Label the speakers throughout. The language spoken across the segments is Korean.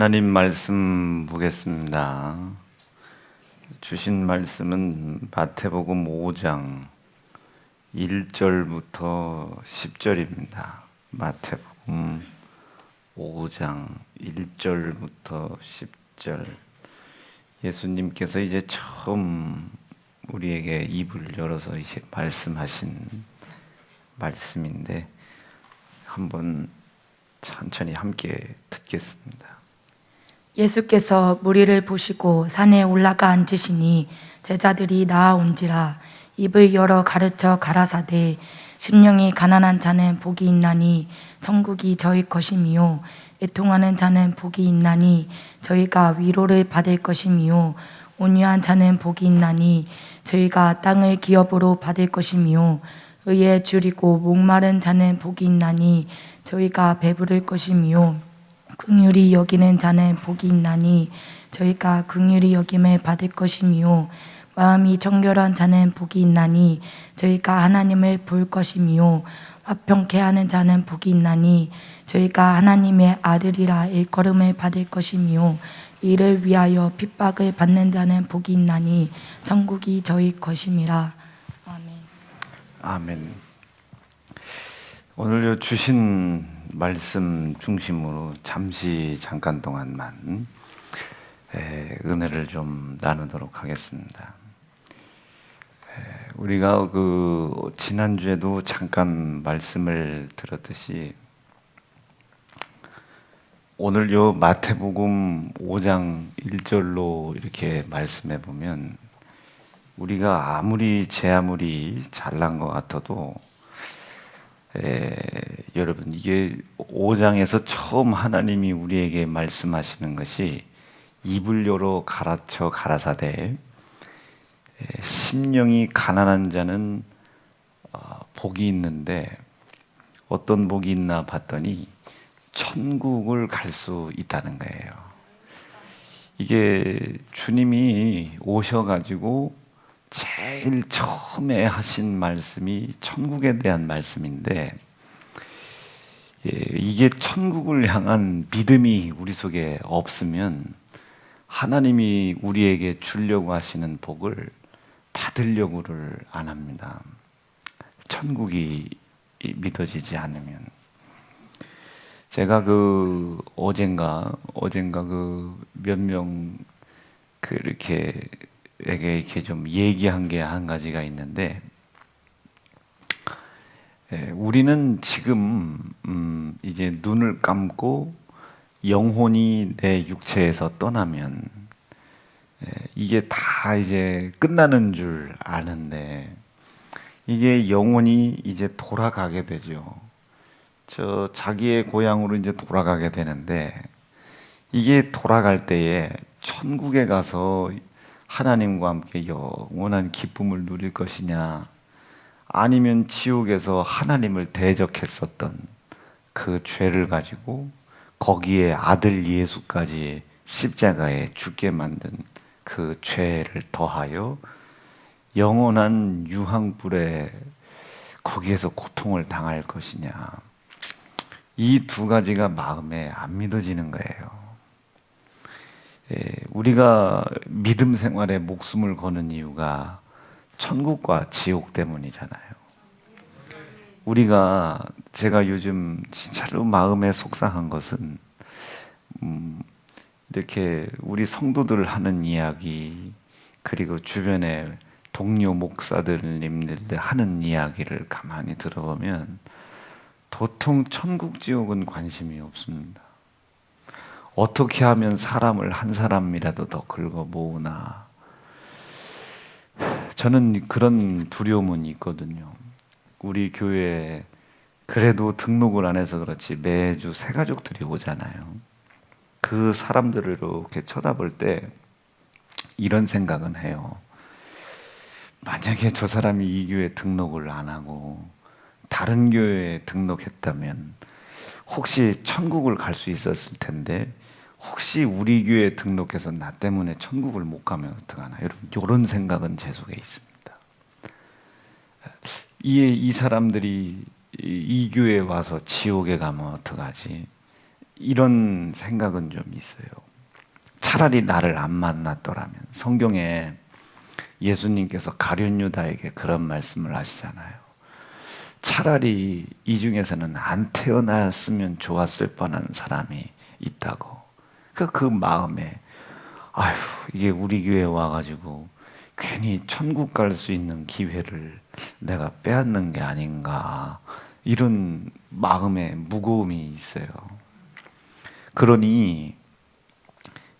Speaker 1: 하나님 말씀 보겠습니다. 주신 말씀은 마태복음 5장 1절부터 10절입니다. 마태복음 5장 1절부터 10절. 예수님께서 이제 처음 우리에게 입을 열어서 이제 말씀하신 말씀인데 한번 천천히 함께 듣겠습니다.
Speaker 2: 예수께서 무리를 보시고 산에 올라가 앉으시니 제자들이 나아온지라 입을 열어 가르쳐 가라사대 심령이 가난한 자는 복이 있나니 천국이 저희 것이미요 애통하는 자는 복이 있나니 저희가 위로를 받을 것이미요 온유한 자는 복이 있나니 저희가 땅을 기업으로 받을 것이미요 의에 줄이고 목마른 자는 복이 있나니 저희가 배부를 것이미요 긍휼히 여기는 자는 복이 있나니 저희가 긍휼히 여김을 받을 것이미요 마음이 정결한 자는 복이 있나니 저희가 하나님을 볼 것이미요 화평케 하는 자는 복이 있나니 저희가 하나님의 아들이라 일컬음을 받을 것이미요 이를 위하여 핍박을 받는 자는 복이 있나니 천국이 저희 것임이라. 아멘.
Speaker 1: 아멘. 오늘 주신 말씀 중심으로 잠깐 동안만 은혜를 좀 나누도록 하겠습니다. 우리가 지난주에도 잠깐 말씀을 들었듯이 오늘 요 마태복음 5장 1절로 이렇게 말씀해 보면 우리가 아무리 잘난 것 같아도 여러분 이게 5장에서 처음 하나님이 우리에게 말씀하시는 것이 입을 열어 가르쳐 가라사대 심령이 가난한 자는 복이 있는데 어떤 복이 있나 봤더니 천국을 갈 수 있다는 거예요. 이게 주님이 오셔가지고 제일 처음에 하신 말씀이 천국에 대한 말씀인데 이게 천국을 향한 믿음이 우리 속에 없으면 하나님이 우리에게 주려고 하시는 복을 받으려고를 안 합니다. 천국이 믿어지지 않으면. 제가 어젠가 몇 명 이렇게 좀 얘기한 게 한 가지가 있는데 우리는 지금 이제 눈을 감고 영혼이 내 육체에서 떠나면 이게 다 이제 끝나는 줄 아는데 이게 영혼이 이제 돌아가게 되죠. 자기의 고향으로 이제 돌아가게 되는데 이게 돌아갈 때에 천국에 가서 하나님과 함께 영원한 기쁨을 누릴 것이냐 아니면 지옥에서 하나님을 대적했었던 그 죄를 가지고 거기에 아들 예수까지 십자가에 죽게 만든 그 죄를 더하여 영원한 유황불에 거기에서 고통을 당할 것이냐 이 두 가지가 마음에 안 믿어지는 거예요. 우리가 믿음 생활에 목숨을 거는 이유가 천국과 지옥 때문이잖아요. 제가 요즘 진짜로 마음에 속상한 것은 이렇게 우리 성도들 하는 이야기 그리고 주변에 동료 목사들님들 하는 이야기를 가만히 들어보면 도통 천국 지옥은 관심이 없습니다. 어떻게 하면 사람을 한 사람이라도 더 긁어 모으나 저는 그런 두려움은 있거든요. 우리 교회에 그래도 등록을 안 해서 그렇지 매주 새 가족들이 오잖아요. 그 사람들을 이렇게 쳐다볼 때 이런 생각은 해요. 만약에 저 사람이 이 교회에 등록을 안 하고 다른 교회에 등록했다면 혹시 천국을 갈 수 있었을 텐데 혹시 우리 교회에 등록해서 나 때문에 천국을 못 가면 어떡하나 여러분 이런 생각은 제 속에 있습니다. 이 사람들이 이 교회에 와서 지옥에 가면 어떡하지? 이런 생각은 좀 있어요. 차라리 나를 안 만났더라면. 성경에 예수님께서 가룟 유다에게 그런 말씀을 하시잖아요. 차라리 이 중에서는 안 태어났으면 좋았을 뻔한 사람이 있다고. 그 마음에 아휴, 이게 우리 교회에 와가지고 괜히 천국 갈 수 있는 기회를 내가 빼앗는 게 아닌가, 이런 마음의 무거움이 있어요. 그러니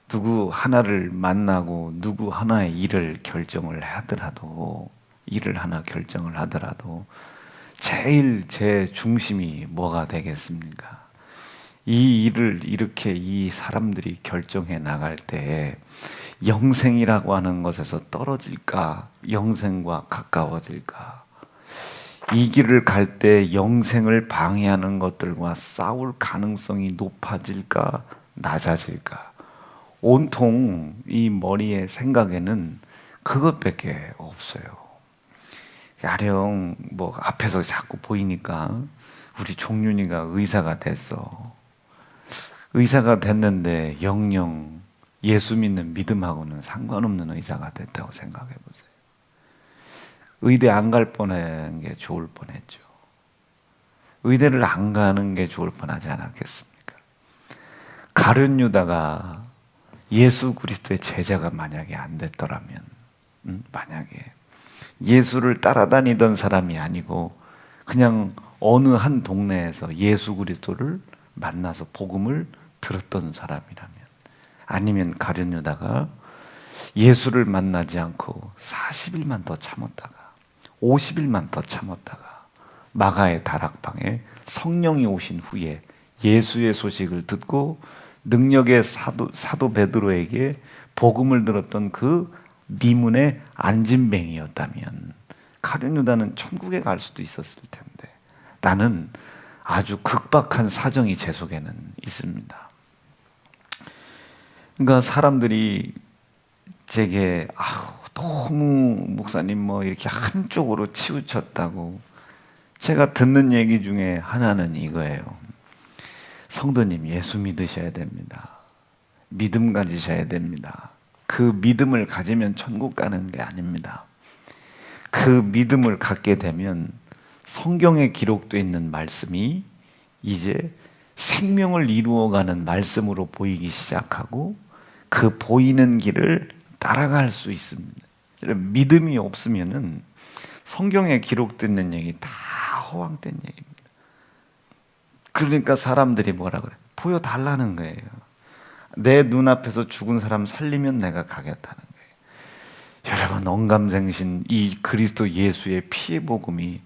Speaker 1: 누구 하나를 만나고 누구 하나의 일을 결정을 하더라도, 제일 제 중심이 뭐가 되겠습니까? 이 일을 이렇게 이 사람들이 결정해 나갈 때 영생이라고 하는 것에서 떨어질까, 영생과 가까워질까? 이 길을 갈 때 영생을 방해하는 것들과 싸울 가능성이 높아질까, 낮아질까? 온통 이 머리의 생각에는 그것밖에 없어요. 야령 뭐 앞에서 자꾸 보이니까 우리 종윤이가 의사가 됐어. 의사가 됐는데 영영 예수 믿는 믿음하고는 상관없는 의사가 됐다고 생각해 보세요. 의대 안 갈 뻔한 게 좋을 뻔했죠. 의대를 안 가는 게 좋을 뻔하지 않았겠습니까? 가룟 유다가 예수 그리스도의 제자가 만약에 안 됐더라면, 만약에 예수를 따라다니던 사람이 아니고 그냥 어느 한 동네에서 예수 그리스도를 만나서 복음을 들었던 사람이라면, 아니면 가룟 유다가 예수를 만나지 않고 40일만 더 참았다가 50일만 더 참았다가 마가의 다락방에 성령이 오신 후에 예수의 소식을 듣고 능력의 사도 베드로에게 복음을 들었던 그 미문의 안진뱅이였다면 가룟 유다는 천국에 갈 수도 있었을 텐데 라는 아주 극박한 사정이 제 속에는 있습니다. 그러니까 사람들이 제게 너무 목사님 뭐 이렇게 한쪽으로 치우쳤다고, 제가 듣는 얘기 중에 하나는 이거예요. 성도님, 예수 믿으셔야 됩니다. 믿음 가지셔야 됩니다. 그 믿음을 가지면 천국 가는 게 아닙니다. 그 믿음을 갖게 되면 성경에 기록되어 있는 말씀이 이제 생명을 이루어가는 말씀으로 보이기 시작하고 그 보이는 길을 따라갈 수 있습니다. 믿음이 없으면은 성경에 기록되는 얘기 다 허황된 얘기입니다. 그러니까 사람들이 뭐라 그래? 보여달라는 거예요. 내 눈앞에서 죽은 사람 살리면 내가 가겠다는 거예요. 여러분, 언감생신 이 그리스도 예수의 피의 복음이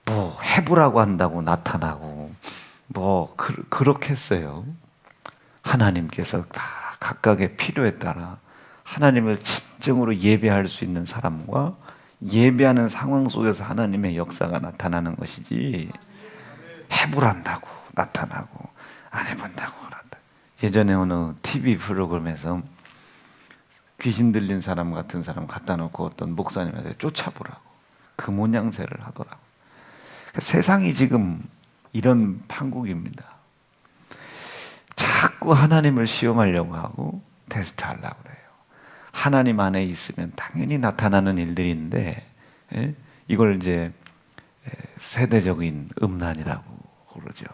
Speaker 1: 뭐 해보라고 한다고 나타나고 뭐 그렇겠어요. 하나님께서 다 각각의 필요에 따라 하나님을 진정으로 예배할 수 있는 사람과 예배하는 상황 속에서 하나님의 역사가 나타나는 것이지, 해보란다고 나타나고 안 해본다고 그런다. 예전에 어느 TV 프로그램에서 귀신 들린 사람 같은 사람 갖다 놓고 어떤 목사님한테 쫓아보라고 그 모양새를 하더라고. 세상이 지금 이런 판국입니다. 자꾸 하나님을 시험하려고 하고 테스트하려고 그래요. 하나님 안에 있으면 당연히 나타나는 일들인데, 이걸 이제 세대적인 음란이라고 그러죠.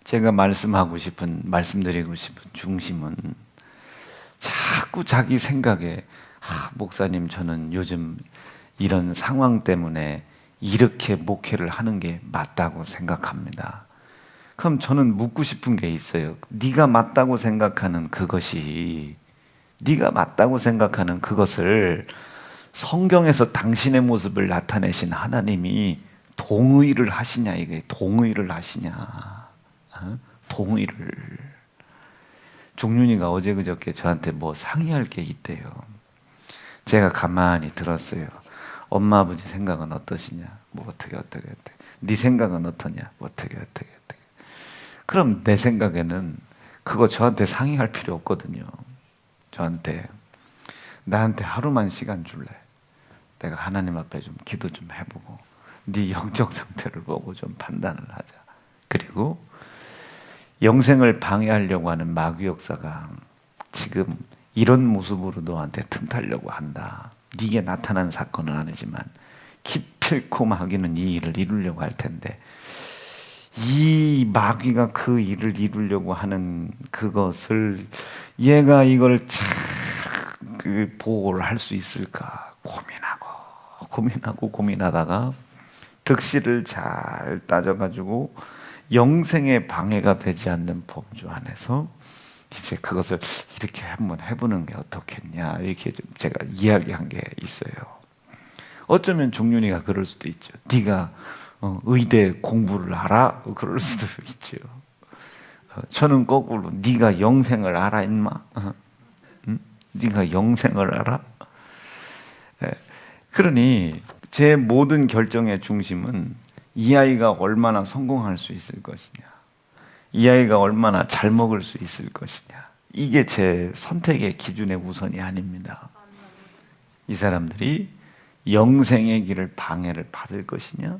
Speaker 1: 제가 말씀드리고 싶은 중심은 자꾸 자기 생각에 목사님, 저는 요즘 이런 상황 때문에 이렇게 목회를 하는 게 맞다고 생각합니다. 그럼 저는 묻고 싶은 게 있어요. 네가 맞다고 생각하는 그것을 성경에서 당신의 모습을 나타내신 하나님이 동의를 하시냐, 이게 동의를 하시냐, 동의를. 종윤이가 어제 그저께 저한테 뭐 상의할 게 있대요. 제가 가만히 들었어요. 엄마 아버지 생각은 어떠시냐, 뭐 어떻게 네 생각은 어떠냐, 뭐 어떻게. 그럼 내 생각에는 그거 저한테 상의할 필요 없거든요. 나한테 하루만 시간 줄래? 내가 하나님 앞에 좀 기도 좀 해보고 네 영적 상태를 보고 좀 판단을 하자. 그리고 영생을 방해하려고 하는 마귀 역사가 지금 이런 모습으로 너한테 틈타려고 한다. 네게 나타난 사건은 아니지만 기필코 마귀는 이 일을 이루려고 할 텐데, 이 마귀가 그 일을 이루려고 하는 그것을 얘가 이걸 그 보호를 할 수 있을까 고민하다가 득실을 잘 따져가지고 영생에 방해가 되지 않는 범주 안에서 이제 그것을 이렇게 한번 해보는 게 어떻겠냐, 이렇게 좀 제가 이야기한 게 있어요. 어쩌면 종윤이가 그럴 수도 있죠. 네가 의대 공부를 알아? 그럴 수도 있죠. 저는 거꾸로 네가 영생을 알아 임마? 응? 네가 영생을 알아? 그러니 제 모든 결정의 중심은 이 아이가 얼마나 성공할 수 있을 것이냐, 이 아이가 얼마나 잘 먹을 수 있을 것이냐, 이게 제 선택의 기준의 우선이 아닙니다. 이 사람들이 영생의 길을 방해를 받을 것이냐,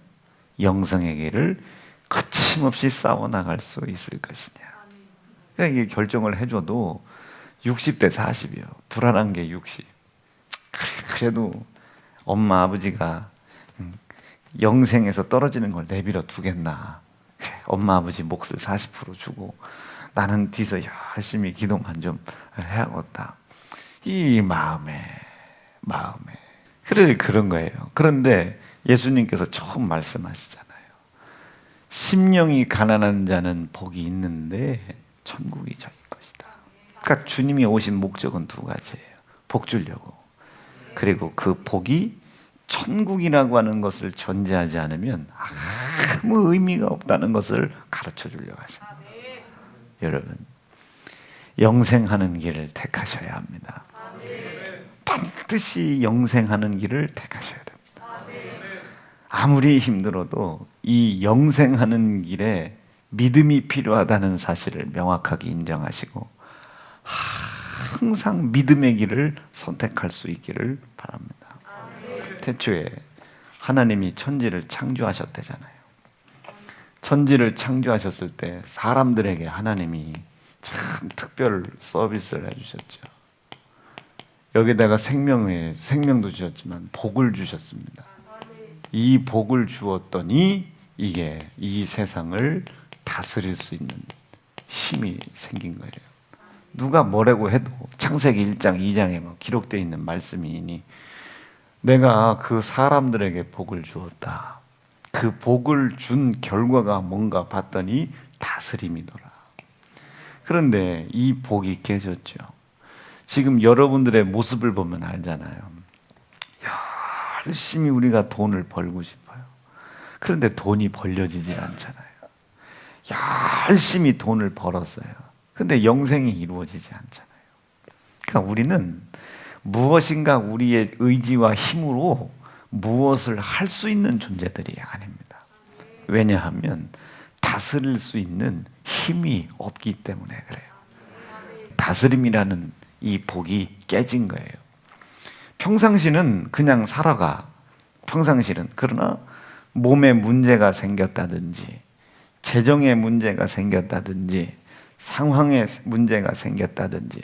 Speaker 1: 영생의 길을 거침없이 싸워나갈 수 있을 것이냐. 그러니까 이게 결정을 해줘도 60대 40이요. 불안한 게 60. 그래도 엄마 아버지가 영생에서 떨어지는 걸 내버려 두겠나. 그래, 엄마 아버지 몫을 40% 주고 나는 뒤서 열심히 기도만 좀 해야겠다. 이 마음에 그래, 그런 거예요. 그런데 예수님께서 처음 말씀하시잖아요. 심령이 가난한 자는 복이 있는데 천국이 저희 것이다. 그러니까 주님이 오신 목적은 두 가지예요. 복 주려고, 그리고 그 복이 천국이라고 하는 것을 존재하지 않으면 아무 의미가 없다는 것을 가르쳐 주려고 하십니다. 여러분, 영생하는 길을 택하셔야 합니다. 반드시 영생하는 길을 택하셔야 됩니다. 아무리 힘들어도 이 영생하는 길에 믿음이 필요하다는 사실을 명확하게 인정하시고 항상 믿음의 길을 선택할 수 있기를 바랍니다. 태초에 하나님이 천지를 창조하셨대잖아요. 천지를 창조하셨을 때 사람들에게 하나님이 참 특별 서비스를 해주셨죠. 여기다가 생명도 주셨지만 복을 주셨습니다. 이 복을 주었더니 이게 이 세상을 다스릴 수 있는 힘이 생긴 거예요. 누가 뭐라고 해도 창세기 1장 2장에 기록되어 있는 말씀이니 내가 그 사람들에게 복을 주었다. 그 복을 준 결과가 뭔가 봤더니 다스림이더라. 그런데 이 복이 깨졌죠. 지금 여러분들의 모습을 보면 알잖아요. 열심히 우리가 돈을 벌고 싶어요. 그런데 돈이 벌려지지 않잖아요. 열심히 돈을 벌었어요. 근데 영생이 이루어지지 않잖아요. 그러니까 우리는 무엇인가 우리의 의지와 힘으로 무엇을 할 수 있는 존재들이 아닙니다. 왜냐하면 다스릴 수 있는 힘이 없기 때문에 그래요. 다스림이라는 이 복이 깨진 거예요. 평상시는 그냥 살아가. 평상시는. 그러나 몸에 문제가 생겼다든지 재정에 문제가 생겼다든지 상황에 문제가 생겼다든지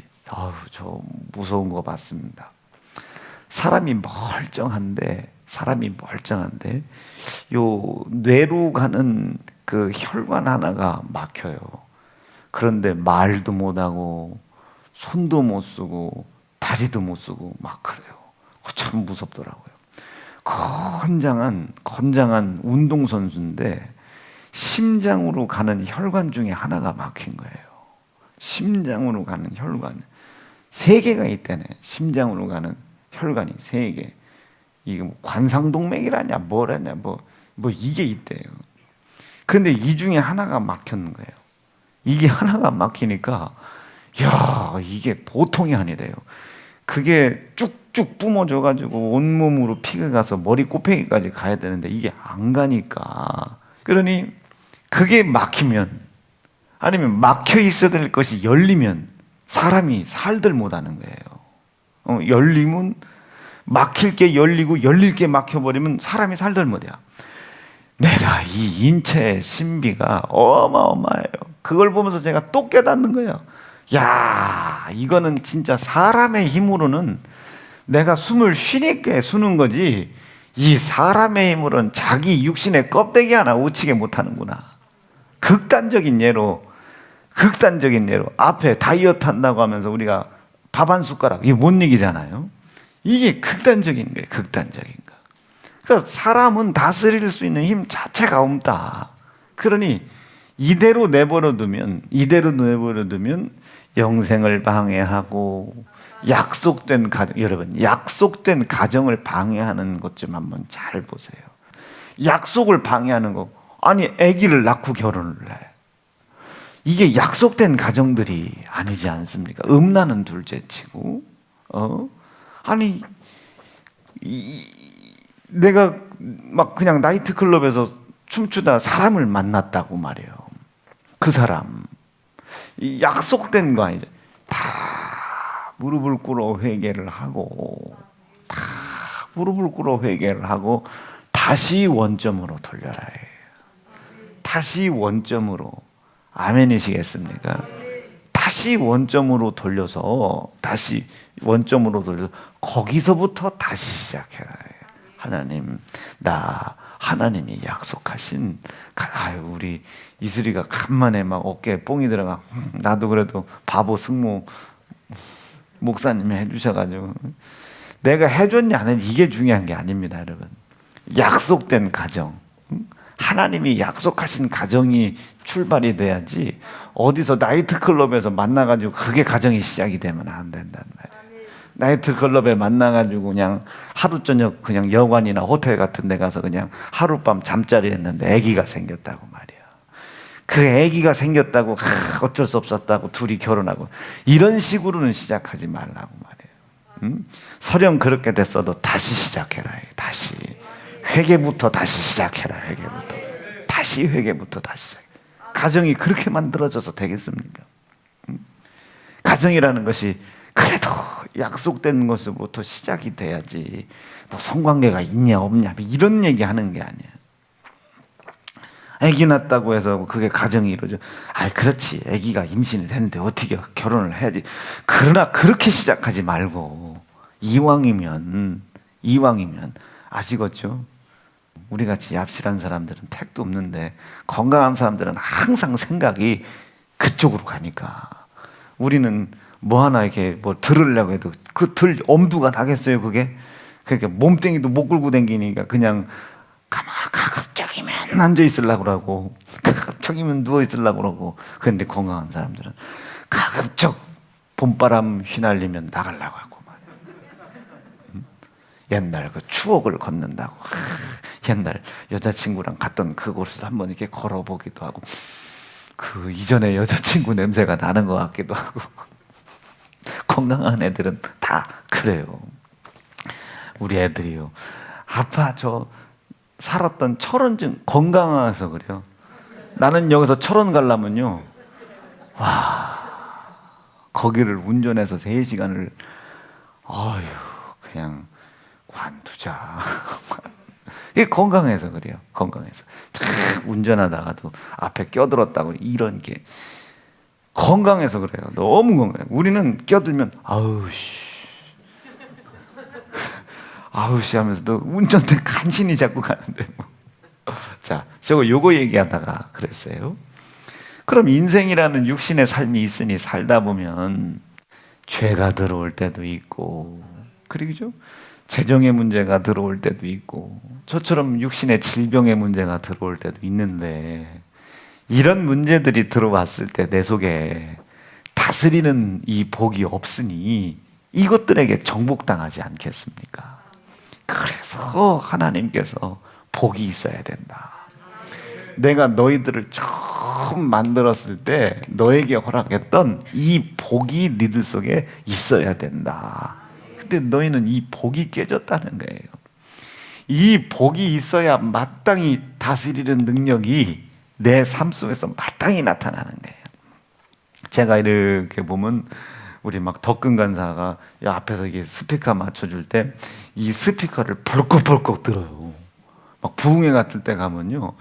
Speaker 1: 저 무서운 거 봤습니다. 사람이 멀쩡한데 요 뇌로 가는 그 혈관 하나가 막혀요. 그런데 말도 못하고 손도 못 쓰고 다리도 못 쓰고 막 그래요. 참 무섭더라고요. 건장한 운동선수인데 심장으로 가는 혈관 중에 하나가 막힌 거예요. 심장으로 가는 혈관 3개가 있다네. 심장으로 가는 혈관이 3개. 이게 뭐 관상동맥이라냐 뭐라냐 뭐 이게 있대요. 그런데 이 중에 하나가 막혔는 거예요. 이게 하나가 막히니까 이게 보통이 아니래요. 그게 쭉쭉 뿜어져 가지고 온몸으로 피가 가서 머리 꼬챙이까지 가야 되는데 이게 안 가니까, 그러니 그게 막히면, 아니면 막혀 있어야 될 것이 열리면 사람이 살들 못하는 거예요. 열리면 막힐 게 열리고 열릴 게 막혀버리면 사람이 살들 못해요. 내가 이 인체의 신비가 어마어마해요. 그걸 보면서 제가 또 깨닫는 거예요. 야, 이거는 진짜 사람의 힘으로는 내가 숨을 쉬니까 쉬는 거지, 이 사람의 힘으로는 자기 육신의 껍데기 하나 우치게 못하는구나. 극단적인 예로 앞에 다이어트 한다고 하면서 우리가 밥 한 숟가락, 이게 못 이기잖아요. 이게 극단적인 거예요. 극단적인 거. 그러니까 사람은 다스릴 수 있는 힘 자체가 없다. 그러니 이대로 내버려 두면 영생을 방해하고 약속된 가정, 여러분, 약속된 가정을 방해하는 것 좀 한번 잘 보세요. 약속을 방해하는 거, 아니 아기를 낳고 결혼을 해. 이게 약속된 가정들이 아니지 않습니까? 음란은 둘째치고, 아니 내가 막 그냥 나이트클럽에서 춤추다 사람을 만났다고 말이에요. 그 사람, 이 약속된 거 아니죠? 다 무릎을 꿇어 회개를 하고, 다시 원점으로 돌려라 해요. 다시 원점으로. 아멘이시겠습니까? 다시 원점으로 돌려서 거기서부터 다시 시작해라 해요. 하나님, 하나님이 약속하신, 우리 이슬이가 간만에 막 어깨에 뽕이 들어가. 나도 그래도 바보 승모 목사님이 해주셔가지고, 내가 해줬냐 안 했냐 이게 중요한 게 아닙니다, 여러분. 약속된 가정, 하나님이 약속하신 가정이 출발이 돼야지, 어디서 나이트클럽에서 만나가지고 그게 가정이 시작이 되면 안 된단 말이에요. 나이트클럽에 만나가지고 그냥 하루 저녁 그냥 여관이나 호텔 같은 데 가서 그냥 하룻밤 잠자리 했는데 아기가 생겼다고 말이에요. 그 아기가 생겼다고 어쩔 수 없었다고 둘이 결혼하고, 이런 식으로는 시작하지 말라고 말이에요. 설령 그렇게 됐어도 다시 시작해라. 다시 회개부터 다시 시작해라. 회개부터 다시 시작. 가정이 그렇게 만들어져서 되겠습니까? 가정이라는 것이 그래도 약속된 것으로부터 시작이 돼야지, 뭐 성관계가 있냐 없냐 이런 얘기하는 게 아니야. 아기 낳았다고 해서 그게 가정이 이루어져. 그렇지, 아기가 임신이 됐는데 어떻게 결혼을 해야지. 그러나 그렇게 시작하지 말고, 이왕이면 아시겠죠? 우리같이 얍실한 사람들은 택도 없는데, 건강한 사람들은 항상 생각이 그쪽으로 가니까, 우리는 뭐 하나 이렇게 뭐 들으려고 해도 그 엄두가 나겠어요, 그게? 그러니까 몸뚱이도 못 끌고 다니니까 그냥 가급적이면 앉아 있으려고 그러고, 가급적이면 누워 있으려고 그러고. 그런데 건강한 사람들은 가급적 봄바람 휘날리면 나가려고 하고 말이야. 옛날 그 추억을 걷는다고. 옛날 여자친구랑 갔던 그곳을 한번 이렇게 걸어보기도 하고, 그 이전에 여자친구 냄새가 나는 것 같기도 하고. 건강한 애들은 다 그래요. 우리 애들이요, 아빠 저 살았던 철원증, 건강해서 그래요. 나는 여기서 철원 가려면요, 거기를 운전해서 3시간을 그냥 관두자. 이게 건강해서 그래요. 건강해서 운전하다가도 앞에 껴들었다고, 이런 게 건강해서 그래요. 너무 건강해. 우리는 껴들면 아우씨 하면서도 운전대 간신히 잡고 가는데 뭐. 자, 요거 얘기하다가 그랬어요. 그럼 인생이라는 육신의 삶이 있으니 살다 보면 죄가 들어올 때도 있고, 그리고 재정의 문제가 들어올 때도 있고, 저처럼 육신의 질병의 문제가 들어올 때도 있는데, 이런 문제들이 들어왔을 때 내 속에 다스리는 이 복이 없으니 이것들에게 정복당하지 않겠습니까? 그래서 하나님께서 복이 있어야 된다. 내가 너희들을 처음 만들었을 때 너에게 허락했던 이 복이 너희들 속에 있어야 된다. 근데 너희는 이 복이 깨졌다는 거예요. 이 복이 있어야 마땅히 다스리는 능력이 내 삶 속에서 마땅히 나타나는 거예요. 제가 이렇게 보면 우리 막 덕근 간사가 앞에서 이게 스피커 맞춰줄 때 이 스피커를 벌컥벌컥 들어요. 막 부흥회 같은 때 가면요,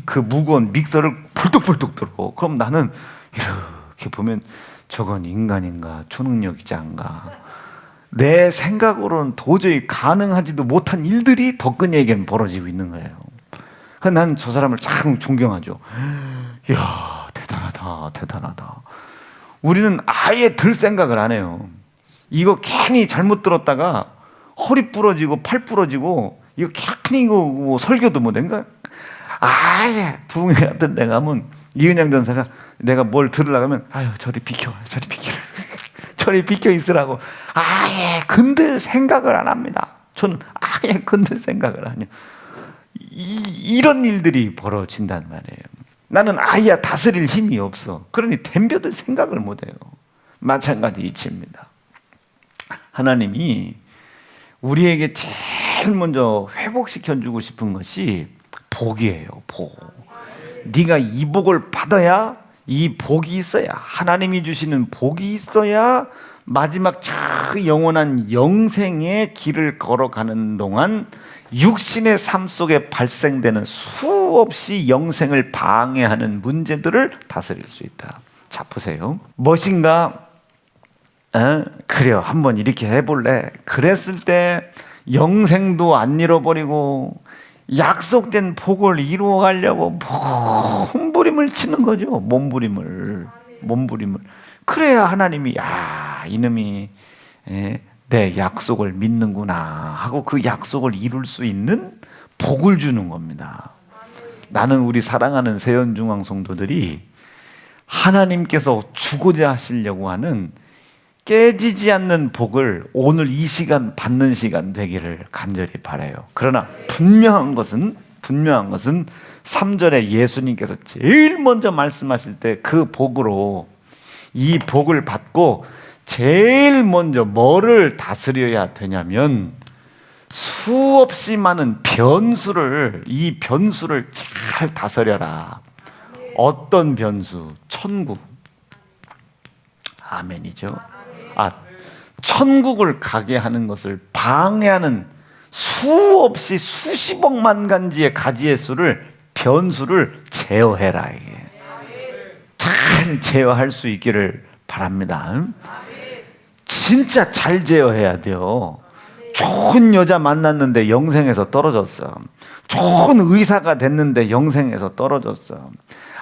Speaker 1: 그 무거운 믹서를 벌떡벌떡 들어. 그럼 나는 이렇게 보면 저건 인간인가 초능력자인가, 내 생각으로는 도저히 가능하지도 못한 일들이 덕근이에게는 벌어지고 있는 거예요. 그래서 난 저 사람을 참 존경하죠. 이야, 대단하다, 대단하다. 우리는 아예 들 생각을 안 해요. 이거 괜히 잘못 들었다가 허리 부러지고 팔 부러지고, 이거 괜히 이거 뭐 설교도 못해. 그러니까 아예 부흥회 같은 데 가면 이은양 전사가 내가 뭘 들으려고 하면 아유 저리 비켜, 저리 비켜, 저리 비켜 있으라고. 아예 건들 생각을 안 합니다. 저는 아예 건들 생각을 안 해요. 이런 일들이 벌어진단 말이에요. 나는 아예 다스릴 힘이 없어. 그러니 덤벼들 생각을 못 해요. 마찬가지 이치입니다. 하나님이 우리에게 제일 먼저 회복시켜주고 싶은 것이 복이에요. 복. 네가 이 복을 받아야, 이 복이 있어야, 하나님이 주시는 복이 있어야 마지막 저 영원한 영생의 길을 걸어가는 동안 육신의 삶 속에 발생되는 수없이 영생을 방해하는 문제들을 다스릴 수 있다. 자, 보세요. 무엇인가 그래요, 한번 이렇게 해볼래. 그랬을 때 영생도 안 잃어버리고 약속된 복을 이루어가려고 몸부림을 치는 거죠. 몸부림을. 그래야 하나님이 야, 이놈이 내 약속을 믿는구나 하고 그 약속을 이룰 수 있는 복을 주는 겁니다. 나는 우리 사랑하는 세연중앙 성도들이 하나님께서 주고자 하시려고 하는 깨지지 않는 복을 오늘 이 시간 받는 시간 되기를 간절히 바라요. 그러나 분명한 것은 3절에 예수님께서 제일 먼저 말씀하실 때 그 복으로, 이 복을 받고 제일 먼저 뭐를 다스려야 되냐면 수없이 많은 변수를, 이 변수를 잘 다스려라. 어떤 변수? 천국. 아멘이죠. 천국을 가게 하는 것을 방해하는 수없이 수십억만 간지의 가지의 수를, 변수를 제어해라. 이게 잘 제어할 수 있기를 바랍니다. 진짜 잘 제어해야 돼요. 좋은 여자 만났는데 영생에서 떨어졌어. 좋은 의사가 됐는데 영생에서 떨어졌어.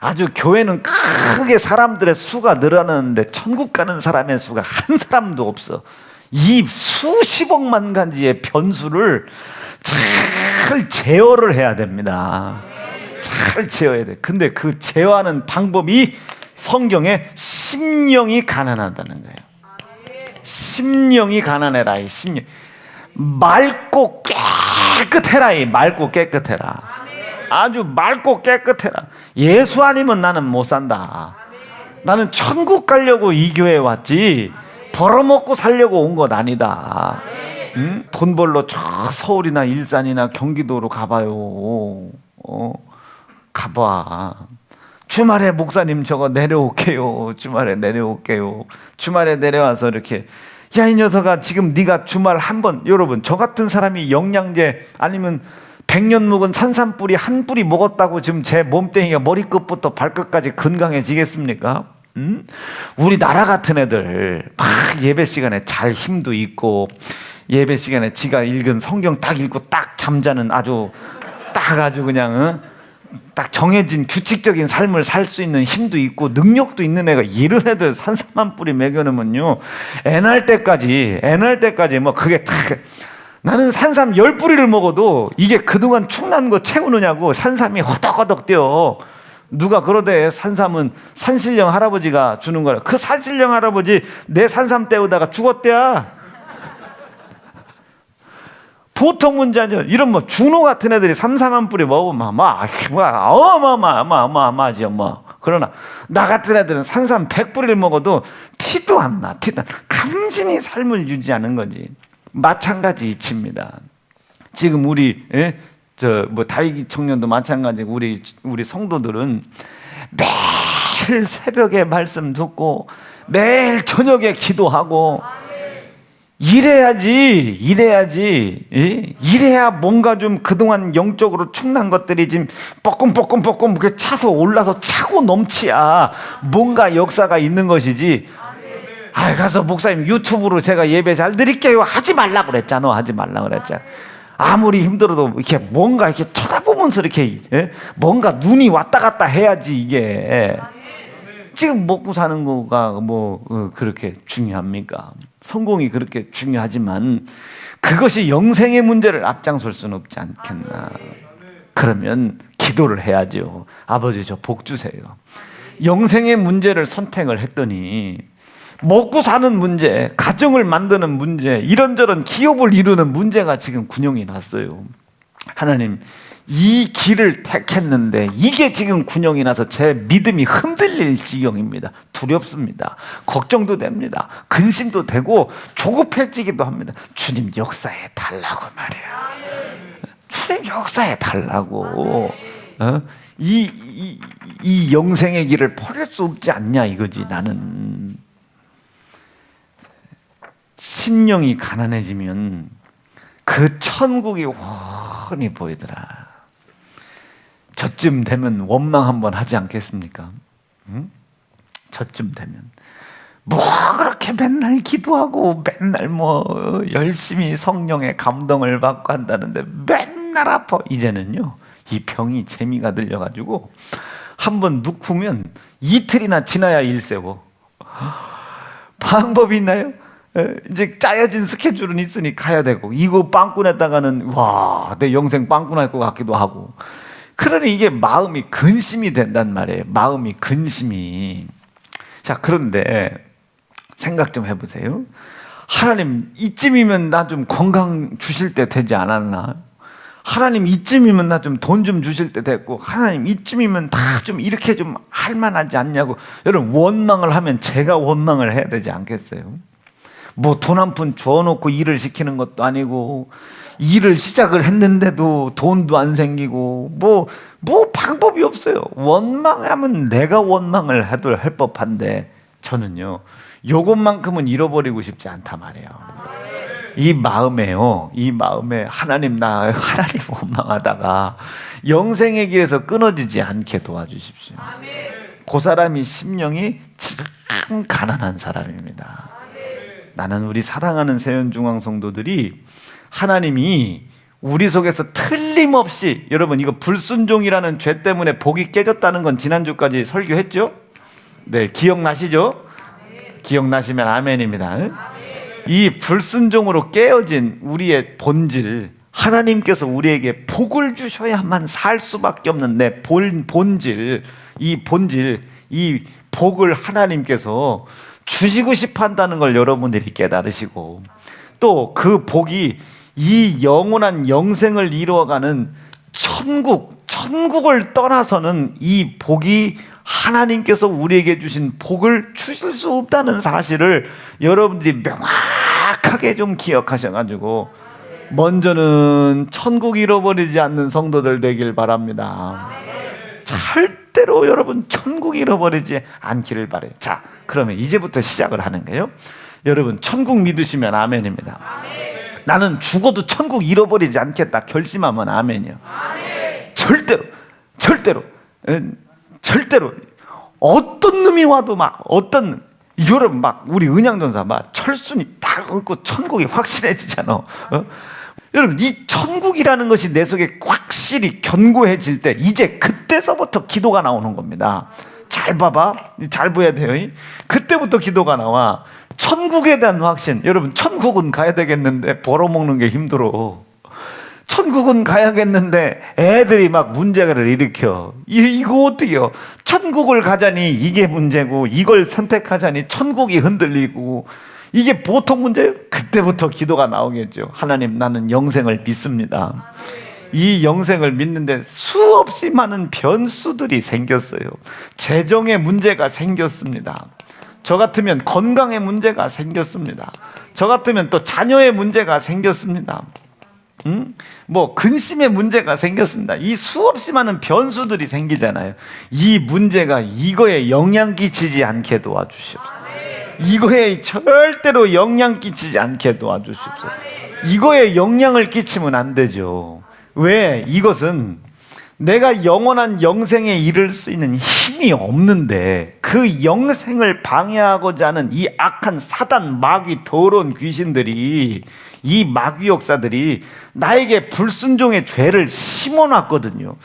Speaker 1: 아주 교회는 크게 사람들의 수가 늘어나는데 천국 가는 사람의 수가 한 사람도 없어. 이 수십억만 가지의 변수를 잘 제어를 해야 됩니다. 잘 제어해야 돼. 근데 그 제어하는 방법이 성경에 심령이 가난하다는 거예요. 심령이 가난해라. 이 심령. 맑고 깨끗해라. 이 맑고 깨끗해라. 아주 맑고 깨끗해라. 예수 아니면 나는 못 산다. 나는 천국 가려고 이 교회에 왔지 벌어먹고 살려고 온 것 아니다. 응? 돈 벌러 저 서울이나 일산이나 경기도로 가봐요. 가봐. 주말에 목사님 저거 내려올게요. 주말에 내려올게요. 주말에 내려와서 이렇게, 야, 이 녀석아, 지금 네가 주말 한 번, 여러분 저 같은 사람이 영양제 아니면 100년 묵은 산삼뿌리 한 뿌리 먹었다고 지금 제 몸뚱이가 머리끝부터 발끝까지 건강해지겠습니까? 우리 나라 같은 애들 막 예배 시간에 잘 힘도 있고, 예배 시간에 지가 읽은 성경 딱 읽고 딱 잠자는 아주 그냥 딱 정해진 규칙적인 삶을 살 수 있는 힘도 있고 능력도 있는 애가, 이런 애들 산삼 한 뿌리 먹여놓으면요, 애 날 때까지 뭐 그게 딱, 나는 산삼 10뿌리를 먹어도 이게 그동안 축난 거 채우느냐고 산삼이 허덕허덕 뛰어. 누가 그러대, 산삼은 산신령 할아버지가 주는 거라. 그 산신령 할아버지 내 산삼 때우다가 죽었대야. 보통 문제 아니죠. 이런 뭐 준호 같은 애들이 삼삼 한 뿌리 먹으면 어마어마하지요 뭐. 그러나 나 같은 애들은 산삼 100뿌리를 먹어도 티도 안 나. 간신히 삶을 유지하는 거지. 마찬가지 이치입니다. 지금 우리 다윗 청년도 마찬가지고 우리 성도들은 매일 새벽에 말씀 듣고 매일 저녁에 기도하고 일해야지. 예? 이래야 뭔가 좀 그동안 영적으로 충난 것들이 지금 뻐끔뻐끔 이렇게 차서 올라서 차고 넘치야 뭔가 역사가 있는 것이지. 가서 목사님 유튜브로 제가 예배 잘 드릴게요 하지 말라고 그랬잖아. 아무리 힘들어도 이렇게 뭔가 이렇게 쳐다보면서 이렇게, 예? 뭔가 눈이 왔다 갔다 해야지 이게. 지금 먹고 사는 거가 그렇게 중요합니까? 성공이 그렇게 중요하지만 그것이 영생의 문제를 앞장설 수는 없지 않겠나. 그러면 기도를 해야죠. 아버지, 저 복 주세요. 영생의 문제를 선택을 했더니 먹고 사는 문제, 가정을 만드는 문제, 이런저런 기업을 이루는 문제가 지금 군영이 났어요. 하나님, 이 길을 택했는데 이게 지금 군영이 나서 제 믿음이 흔들릴 지경입니다. 두렵습니다. 걱정도 됩니다. 근심도 되고 조급해지기도 합니다. 주님 역사해 달라고 말이야. 주님 역사해 달라고. 이 영생의 길을 버릴 수 없지 않냐 이거지. 나는 심령이 가난해지면 그 천국이 훤히 보이더라. 저쯤 되면 원망 한번 하지 않겠습니까? 응? 저쯤 되면 그렇게 맨날 기도하고 맨날 열심히 성령의 감동을 받고 한다는데 맨날 아파. 이제는요 이 병이 재미가 들려가지고 한번 눕으면 이틀이나 지나야 일세워. 방법이 있나요? 이제 짜여진 스케줄은 있으니 가야 되고, 이거 빵꾸냈다가는 내 영생 빵꾸날 것 같기도 하고. 그러니 이게 마음이 근심이 된단 말이에요. 마음이 근심이. 자, 그런데 생각 좀 해보세요. 하나님 이쯤이면 나 좀 건강 주실 때 되지 않았나? 하나님 이쯤이면 나 좀 돈 좀 주실 때 됐고, 하나님 이쯤이면 다 좀 이렇게 좀 할만하지 않냐고. 여러분, 원망을 하면 제가 원망을 해야 되지 않겠어요? 돈 한 푼 줘놓고 일을 시키는 것도 아니고, 일을 시작을 했는데도 돈도 안 생기고, 방법이 없어요. 원망하면 내가 원망을 해도 할 법한데, 저는요 요것만큼은 잃어버리고 싶지 않단 말이에요. 이 마음에 하나님 원망하다가 영생의 길에서 끊어지지 않게 도와주십시오. 그 사람이 심령이 참 가난한 사람입니다. 나는 우리 사랑하는 세연중앙 성도들이 하나님이 우리 속에서 틀림없이, 여러분 이거 불순종이라는 죄 때문에 복이 깨졌다는 건 지난주까지 설교했죠? 네, 기억나시죠? 기억나시면 아멘입니다. 이 불순종으로 깨어진 우리의 본질, 하나님께서 우리에게 복을 주셔야만 살 수밖에 없는 내 본질, 이 복을 하나님께서 주시고 싶어 한다는 걸 여러분들이 깨달으시고, 또 그 복이 이 영원한 영생을 이루어가는 천국을 떠나서는 이 복이 하나님께서 우리에게 주신 복을 주실 수 없다는 사실을 여러분들이 명확하게 좀 기억하셔가지고 먼저는 천국 잃어버리지 않는 성도들 되길 바랍니다. 절대로 여러분 천국 잃어버리지 않기를 바래요. 자, 그러면 이제부터 시작을 하는 거예요. 여러분 천국 믿으시면 아멘입니다. 나는 죽어도 천국 잃어버리지 않겠다 결심하면 아멘이요. 절대로 어떤 놈이 와도 여러분 우리 은양전사 철순이 딱 얹고 천국이 확실해지잖아. 여러분 이 천국이라는 것이 내 속에 확실히 견고해질 때 이제 그때서부터 기도가 나오는 겁니다. 잘 봐봐, 잘 보여야 돼요. 그때부터 기도가 나와. 천국에 대한 확신. 여러분 천국은 가야 되겠는데 벌어먹는 게 힘들어. 천국은 가야겠는데 애들이 문제를 일으켜. 이거 어떡해요? 천국을 가자니 이게 문제고, 이걸 선택하자니 천국이 흔들리고, 이게 보통 문제예요? 그때부터 기도가 나오겠죠. 하나님, 나는 영생을 믿습니다. 이 영생을 믿는데 수없이 많은 변수들이 생겼어요. 재정의 문제가 생겼습니다. 저 같으면 건강의 문제가 생겼습니다. 저 같으면 또 자녀의 문제가 생겼습니다. 근심의 문제가 생겼습니다. 이 수없이 많은 변수들이 생기잖아요. 이 문제가 이거에 영향 끼치지 않게 도와주시옵소서. 이거에 절대로 영향 끼치지 않게 도와주십시오. 이거에 영향을 끼치면 안 되죠. 왜? 이것은 내가 영원한 영생에 이를 수 있는 힘이 없는데 그 영생을 방해하고자 하는 이 악한 사단, 마귀, 더러운 귀신들이, 이 마귀 역사들이 나에게 불순종의 죄를 심어놨거든요.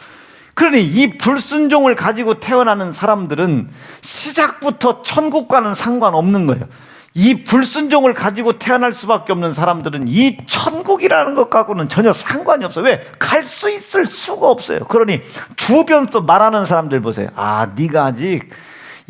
Speaker 1: 그러니 이 불순종을 가지고 태어나는 사람들은 시작부터 천국과는 상관없는 거예요. 이 불순종을 가지고 태어날 수밖에 없는 사람들은 이 천국이라는 것하고는 전혀 상관이 없어요. 왜? 갈 수 있을 수가 없어요. 그러니 주변 또 말하는 사람들 보세요. 아, 네가 아직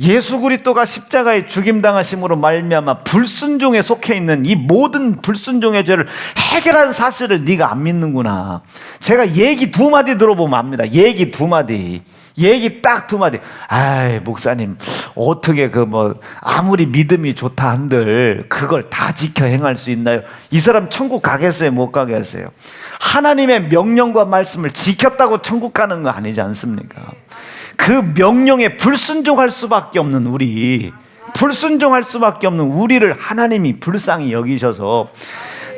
Speaker 1: 예수 그리스도가 십자가에 죽임당하심으로 말미암아 불순종에 속해 있는 이 모든 불순종의 죄를 해결한 사실을 네가 안 믿는구나. 제가 얘기 두 마디 들어보면 압니다. 얘기 두 마디. 얘기 딱 두 마디. 아이, 목사님, 어떻게 아무리 믿음이 좋다 한들 그걸 다 지켜 행할 수 있나요? 이 사람 천국 가겠어요? 못 가겠어요? 하나님의 명령과 말씀을 지켰다고 천국 가는 거 아니지 않습니까? 그 명령에 불순종할 수밖에 없는 불순종할 수밖에 없는 우리를 하나님이 불쌍히 여기셔서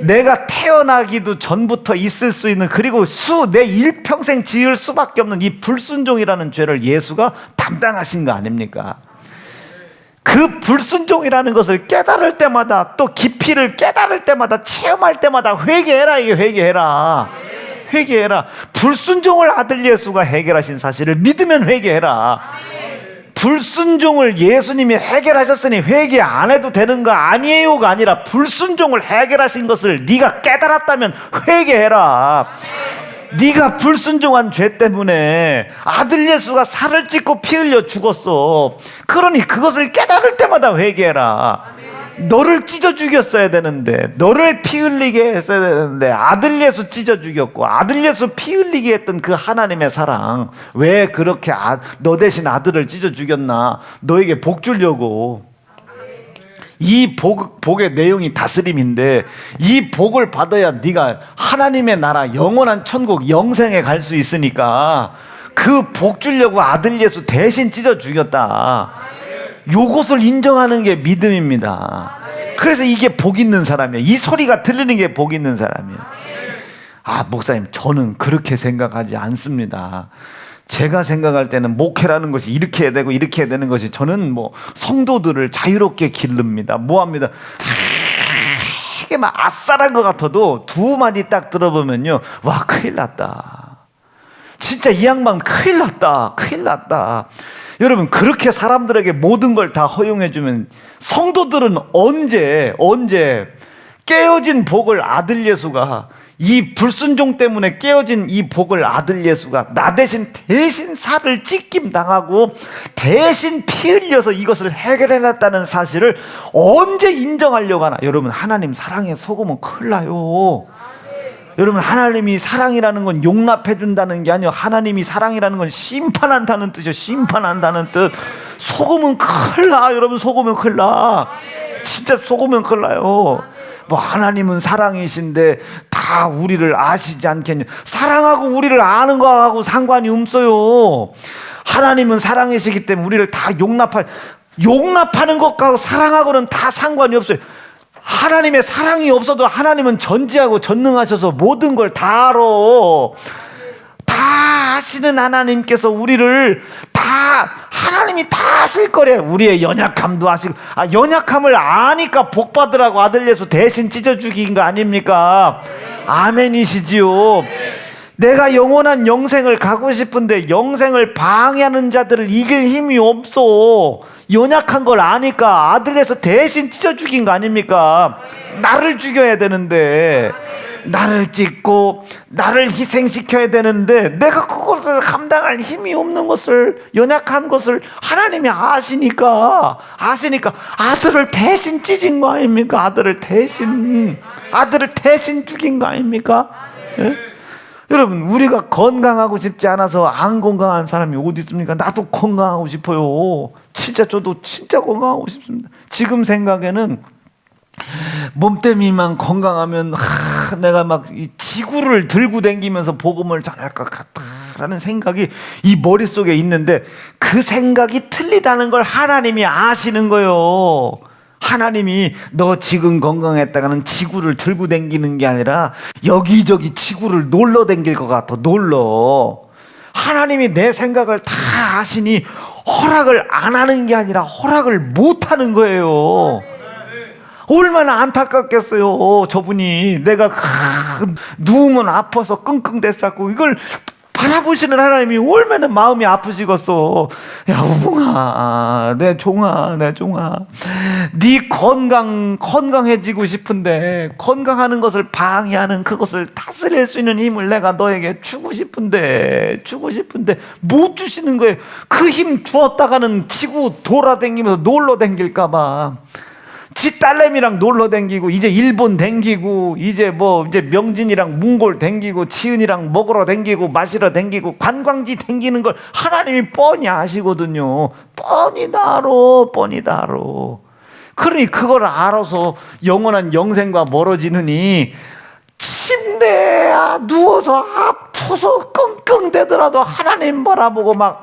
Speaker 1: 내가 태어나기도 전부터 있을 수 있는, 그리고 내 일평생 지을 수밖에 없는 이 불순종이라는 죄를 예수가 담당하신 거 아닙니까? 그 불순종이라는 것을 깨달을 때마다, 또 깊이를 깨달을 때마다, 체험할 때마다 회개해라. 이게 회개해라. 불순종을 아들 예수가 해결하신 사실을 믿으면 회개해라. 불순종을 예수님이 해결하셨으니 회개 안 해도 되는 거 아니에요가 아니라 불순종을 해결하신 것을 네가 깨달았다면 회개해라. 네가 불순종한 죄 때문에 아들 예수가 살을 찢고 피 흘려 죽었어. 그러니 그것을 깨달을 때마다 회개해라. 너를 찢어 죽였어야 되는데, 너를 피 흘리게 했어야 되는데 아들 예수 찢어 죽였고 아들 예수 피 흘리게 했던 그 하나님의 사랑, 왜 그렇게 너 대신 아들을 찢어 죽였나? 너에게 복 주려고. 이 복의 내용이 다스림인데 이 복을 받아야 네가 하나님의 나라, 영원한 천국, 영생에 갈 수 있으니까 그 복 주려고 아들 예수 대신 찢어 죽였다. 요것을 인정하는 게 믿음입니다. 그래서 이게 복 있는 사람이에요. 이 소리가 들리는 게 복 있는 사람이에요. 아, 목사님, 저는 그렇게 생각하지 않습니다. 제가 생각할 때는 목회라는 것이 이렇게 해야 되고 이렇게 해야 되는 것이, 저는 성도들을 자유롭게 기릅니다. 뭐합니다? 되게 막 아싸란 것 같아도 두 마디 딱 들어보면요, 와, 큰일 났다. 진짜 이 양반 큰일 났다. 여러분, 그렇게 사람들에게 모든 걸 다 허용해주면 성도들은 언제 깨어진 복을 아들 예수가, 이 불순종 때문에 깨어진 이 복을 아들 예수가 나 대신 살을 찢김 당하고 대신 피 흘려서 이것을 해결해놨다는 사실을 언제 인정하려고 하나? 여러분, 하나님 사랑에 속으면 큰일 나요. 여러분, 하나님이 사랑이라는 건 용납해준다는 게 아니요, 하나님이 사랑이라는 건 심판한다는 뜻이요. 심판한다는 뜻. 속으면 큰일 나. 여러분, 속으면 큰일 나. 진짜 속으면 큰일 나요. 하나님은 사랑이신데 다 우리를 아시지 않겠냐? 사랑하고 우리를 아는 거하고 상관이 없어요. 하나님은 사랑이시기 때문에 우리를 다 용납하는 것과 사랑하고는 다 상관이 없어요. 하나님의 사랑이 없어도 하나님은 전지하고 전능하셔서 모든 걸 다 알아. 다 아시는 하나님께서 우리를 하나님이 다 아실 거래. 우리의 연약함도 아시고, 연약함을 아니까 복 받으라고 아들 예수 대신 찢어 죽인 거 아닙니까? 아멘이시지요. 내가 영원한 영생을 가고 싶은데 영생을 방해하는 자들을 이길 힘이 없어. 연약한 걸 아니까 아들에서 대신 찢어 죽인 거 아닙니까? 나를 죽여야 되는데, 나를 찢고 나를 희생시켜야 되는데 내가 그것을 감당할 힘이 없는 것을, 연약한 것을 하나님이 아시니까 아들을 대신 찢은 거 아닙니까? 아들을 대신 죽인 거 아닙니까? 예? 여러분, 우리가 건강하고 싶지 않아서 안 건강한 사람이 어디 있습니까? 나도 건강하고 싶어요. 저도 진짜 건강하고 싶습니다. 지금 생각에는 몸때문에만 건강하면 내가 막 이 지구를 들고 다니면서 복음을 전할 것 같다라는 생각이 이 머릿속에 있는데, 그 생각이 틀리다는 걸 하나님이 아시는 거예요. 하나님이 너 지금 건강했다가는 지구를 들고 댕기는 게 아니라 여기저기 지구를 놀러 댕길 것 같아. 놀러. 하나님이 내 생각을 다 아시니 허락을 안 하는 게 아니라 허락을 못 하는 거예요. 얼마나 안타깝겠어요. 저분이 내가 누우면 아파서 끙끙댔었고 이걸 바라보시는 하나님이 얼마나 마음이 아프시겠어. 야, 우봉아, 내 종아, 내 종아, 네 건강해지고 싶은데 건강하는 것을 방해하는 그것을 다스릴 수 있는 힘을 내가 너에게 주고 싶은데 못 주시는 거예요. 그 힘 주었다가는 지구 돌아다니면서 놀러 댕길까봐. 지 딸내미랑 놀러 댕기고 이제 일본 댕기고 이제 명진이랑 몽골 댕기고 지은이랑 먹으러 댕기고 마시러 댕기고 관광지 댕기는 걸 하나님이 뻔히 아시거든요. 뻔히 다 알아. 그러니 그걸 알아서 영원한 영생과 멀어지느니 침대에 누워서 아파서 끙끙대더라도 하나님 바라보고 막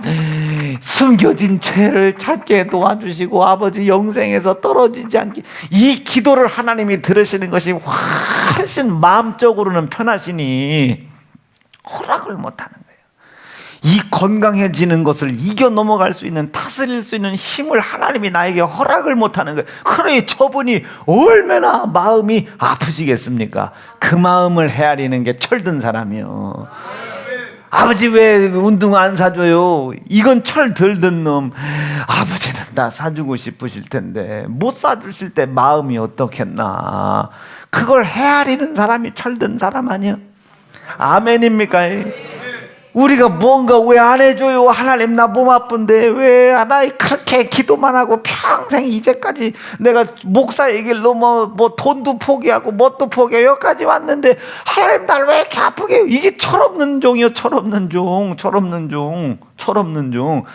Speaker 1: 숨겨진 죄를 찾게 도와주시고 아버지 영생에서 떨어지지 않게, 이 기도를 하나님이 들으시는 것이 훨씬 마음적으로는 편하시니 허락을 못하는 거예요. 이 건강해지는 것을 이겨 넘어갈 수 있는, 다스릴 수 있는 힘을 하나님이 나에게 허락을 못하는 거예요. 그러니 저분이 얼마나 마음이 아프시겠습니까? 그 마음을 헤아리는 게 철든 사람이요. 아버지 왜 운동 안 사줘요? 이건 철 들든 놈. 아버지는 나 사주고 싶으실 텐데 못 사주실 때 마음이 어떻겠나. 그걸 헤아리는 사람이 철든 사람 아니야? 아멘입니까? 우리가 뭔가 왜 안 해줘요? 하나님 나 몸 아픈데 왜 나 그렇게 기도만 하고 평생 이제까지 내가 목사의 길로 뭐 돈도 포기하고 뭣도 포기하고 여기까지 왔는데 하나님 날 왜 이렇게 아프게 해요? 이게 철없는 종이요. 철없는 종.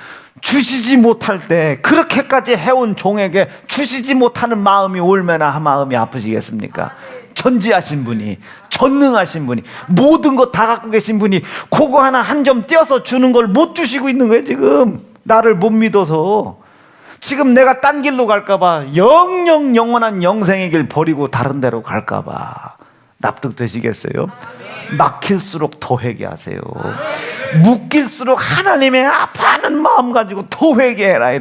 Speaker 1: 주시지 못할 때 그렇게까지 해온 종에게 주시지 못하는 마음이 얼마나 마음이 아프시겠습니까? 전지하신 분이, 전능하신 분이, 모든 것 다 갖고 계신 분이 그거 하나 한 점 떼어서 주는 걸 못 주시고 있는 거예요. 지금 나를 못 믿어서. 지금 내가 딴 길로 갈까봐, 영원한 영생의 길 버리고 다른 데로 갈까봐. 납득되시겠어요? 막힐수록 더 회개하세요. 묶일수록 하나님의 아파하는 마음 가지고 더 회개해라.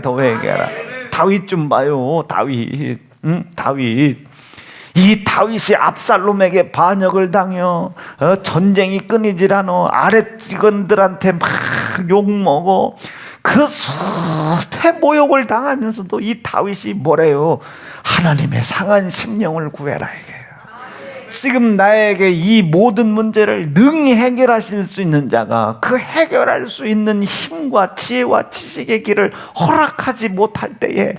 Speaker 1: 다윗 좀 봐요. 다윗. 이 다윗이 압살롬에게 반역을 당해 전쟁이 끊이질 않아. 아랫직원들한테 막 욕먹어. 그 숱해 모욕을 당하면서도 이 다윗이 뭐래요? 하나님의 상한 심령을 구해라 이게요. 지금 나에게 이 모든 문제를 능히 해결하실 수 있는 자가 그 해결할 수 있는 힘과 지혜와 지식의 길을 허락하지 못할 때에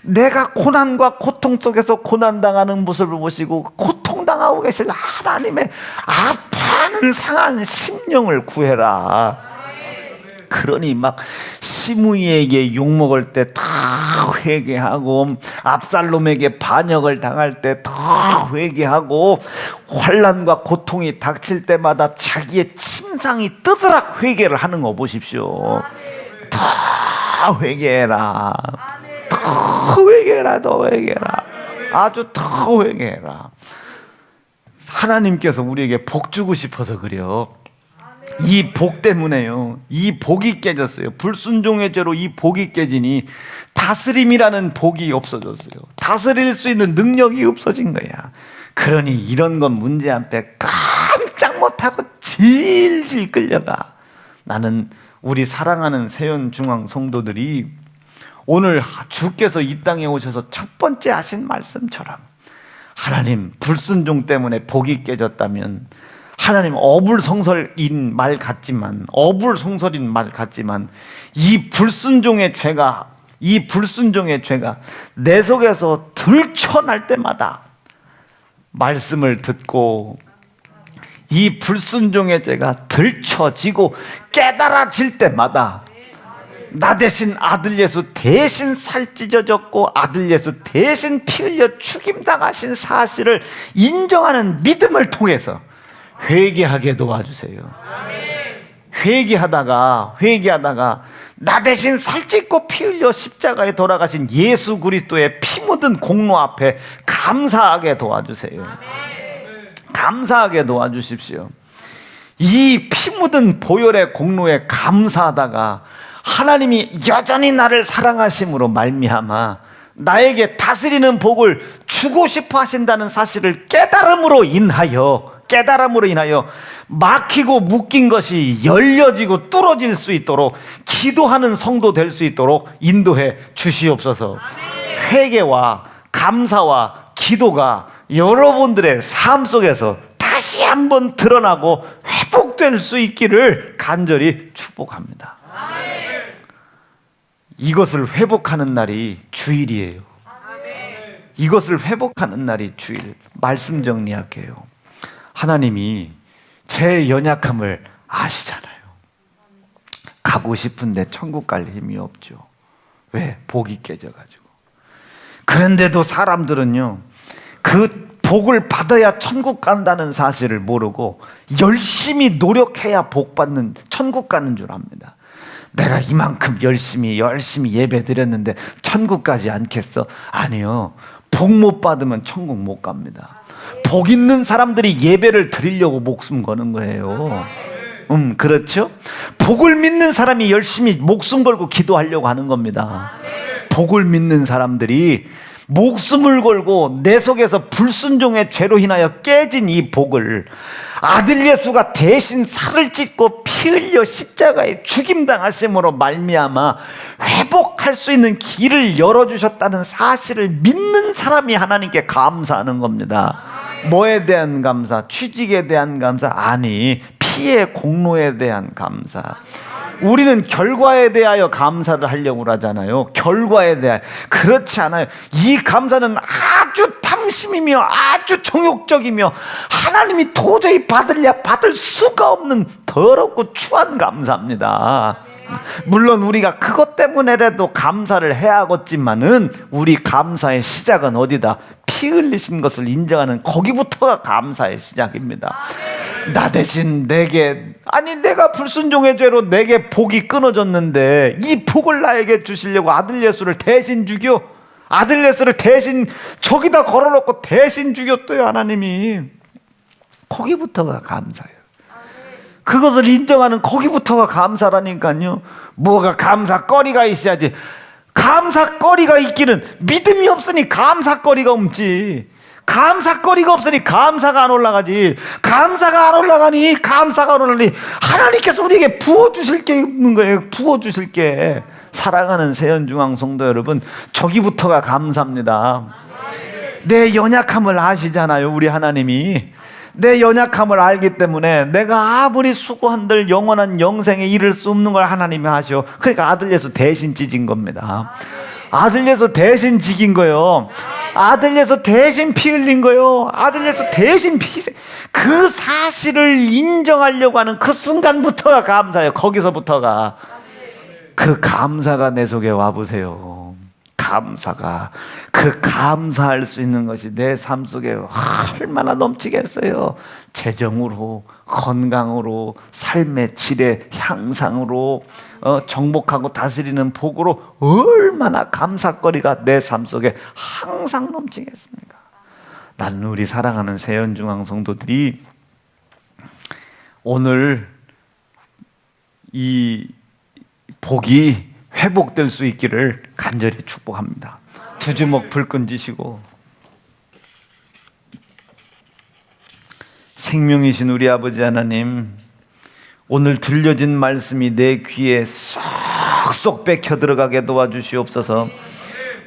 Speaker 1: 내가 고난과 고통 속에서 고난당하는 모습을 보시고 고통당하고 계실 하나님의 아파하는 상한 심령을 구해라. 그러니 막 시므이에게 욕먹을 때 다 회개하고 압살롬에게 반역을 당할 때 다 회개하고 환난과 고통이 닥칠 때마다 자기의 침상이 뜨드락 회개를 하는 거 보십시오. 더 회개해라. 더 회개해라. 아주 더 회개해라. 하나님께서 우리에게 복 주고 싶어서 그래요. 이 복 때문에요. 이 복이 깨졌어요. 불순종의 죄로 이 복이 깨지니 다스림이라는 복이 없어졌어요. 다스릴 수 있는 능력이 없어진 거야. 그러니 이런 건 문제 안 빼 깜짝 못하고 질질 끌려가. 나는 우리 사랑하는 세연중앙 성도들이 오늘 주께서 이 땅에 오셔서 첫 번째 하신 말씀처럼 하나님 불순종 때문에 복이 깨졌다면 하나님 어불성설인 말 같지만 이 불순종의 죄가 내 속에서 들춰날 때마다 말씀을 듣고 이 불순종의 죄가 들춰지고 깨달아질 때마다 나 대신 아들 예수 대신 살 찢어졌고 아들 예수 대신 피 흘려 죽임당하신 사실을 인정하는 믿음을 통해서 회개하게 도와주세요. 회개하다가 나 대신 살찢고 피 흘려 십자가에 돌아가신 예수 그리스도의 피 묻은 공로 앞에 감사하게 도와주세요. 감사하게 도와주십시오. 이 피 묻은 보혈의 공로에 감사하다가 하나님이 여전히 나를 사랑하심으로 말미암아 나에게 다스리는 복을 주고 싶어 하신다는 사실을 깨달음으로 인하여 막히고 묶인 것이 열려지고 뚫어질 수 있도록 기도하는 성도 될 수 있도록 인도해 주시옵소서. 회개와 감사와 기도가 여러분들의 삶 속에서 다시 한번 드러나고 회복될 수 있기를 간절히 축복합니다. 이것을 회복하는 날이 주일이에요. 이것을 회복하는 날이 주일. 말씀 정리할게요. 하나님이 제 연약함을 아시잖아요. 가고 싶은데 천국 갈 힘이 없죠. 왜? 복이 깨져가지고. 그런데도 사람들은요, 그 복을 받아야 천국 간다는 사실을 모르고 열심히 노력해야 복 받는, 천국 가는 줄 압니다. 내가 이만큼 열심히 예배 드렸는데 천국 가지 않겠어? 아니요. 복 못 받으면 천국 못 갑니다. 복 있는 사람들이 예배를 드리려고 목숨 거는 거예요. 그렇죠? 복을 믿는 사람이 열심히 목숨 걸고 기도하려고 하는 겁니다. 복을 믿는 사람들이 목숨을 걸고 내 속에서 불순종의 죄로 인하여 깨진 이 복을 아들 예수가 대신 살을 찢고 피 흘려 십자가에 죽임당하심으로 말미암아 회복할 수 있는 길을 열어주셨다는 사실을 믿는 사람이 하나님께 감사하는 겁니다. 뭐에 대한 감사? 취직에 대한 감사? 아니, 피의 공로에 대한 감사. 우리는 결과에 대하여 감사를 하려고 하잖아요. 결과에 대하여. 그렇지 않아요. 이 감사는 아주 탐심이며 아주 정욕적이며 하나님이 도저히 받을 수가 없는 더럽고 추한 감사입니다. 물론 우리가 그것 때문에라도 감사를 해야겠지만은 우리 감사의 시작은 어디다? 피 흘리신 것을 인정하는 거기부터가 감사의 시작입니다. 나 대신 내가 불순종의 죄로 내게 복이 끊어졌는데 이 복을 나에게 주시려고 아들 예수를 대신 죽여, 아들 예수를 대신 저기다 걸어놓고 대신 죽였어요. 하나님이. 거기부터가 감사예요. 그것을 인정하는 거기부터가 감사라니까요. 뭐가 감사거리가 있어야지. 감사거리가 있기는 믿음이 없으니 감사거리가 없지. 감사거리가 없으니 감사가 안 올라가지. 감사가 안 올라가니 하나님께서 우리에게 부어주실 게 있는 거예요. 부어주실 게. 사랑하는 세연중앙 성도 여러분, 저기부터가 감사입니다. 내 연약함을 아시잖아요. 우리 하나님이 내 연약함을 알기 때문에 내가 아무리 수고한들 영원한 영생에 이를 수 없는 걸 하나님이 하셔. 그러니까 아들 예수 대신 찢은 겁니다. 아들 예수 대신 죽인 거요. 아들 예수 대신 피 흘린 거요. 아들 예수 대신 피생. 그 사실을 인정하려고 하는 그 순간부터가 감사예요. 거기서부터가. 그 감사가 내 속에 와보세요. 감사가, 그 감사할 수 있는 것이 내 삶 속에 얼마나 넘치겠어요. 재정으로, 건강으로, 삶의 질의 향상으로, 정복하고 다스리는 복으로 얼마나 감사거리가 내 삶 속에 항상 넘치겠습니까? 나는 우리 사랑하는 세연중앙 성도들이 오늘 이 복이 회복될 수 있기를 간절히 축복합니다. 두 주먹 불끈 쥐시고 생명이신 우리 아버지 하나님, 오늘 들려진 말씀이 내 귀에 쏙쏙 bek혀 들어가게 도와주시옵소서.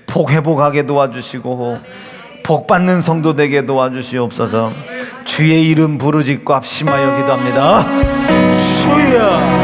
Speaker 1: 복 회복하게 도와주시고 복 받는 성도 되게 도와주시옵소서. 주의 이름 부르짖고 합심하여 기도합니다. 주여.